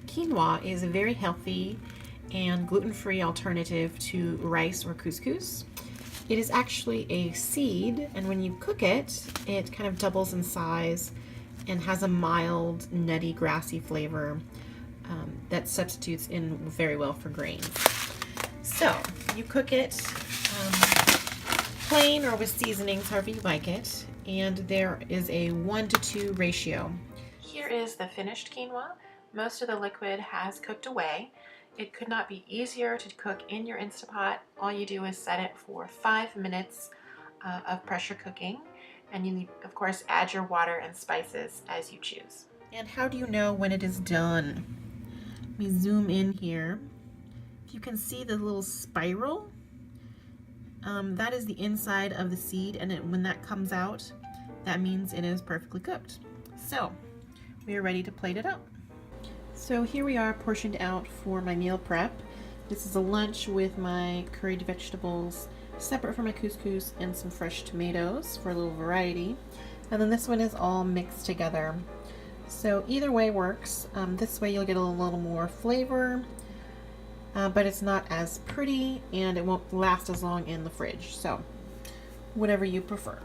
Quinoa is a very healthy and gluten-free alternative to rice or couscous. It is actually a seed, and when you cook it, it kind of doubles in size and has a mild, nutty, grassy flavor that substitutes in very well for grains. So you cook it plain or with seasonings, however you like it, and there is a 1-to-2 ratio. Here is the finished quinoa. Most of the liquid has cooked away. It could not be easier to cook in your Instapot. All you do is set it for 5 minutes of pressure cooking, and you need, of course, add your water and spices as you choose. And how do you know when it is done? Let me zoom in here. If you can see the little spiral, that is the inside of the seed, and when that comes out, that means it is perfectly cooked. So we are ready to plate it up. So here we are portioned out for my meal prep. This is a lunch with my curried vegetables, separate from my couscous, and some fresh tomatoes for a little variety. And then this one is all mixed together. So either way works. This way you'll get a little more flavor, but it's not as pretty and it won't last as long in the fridge. So whatever you prefer.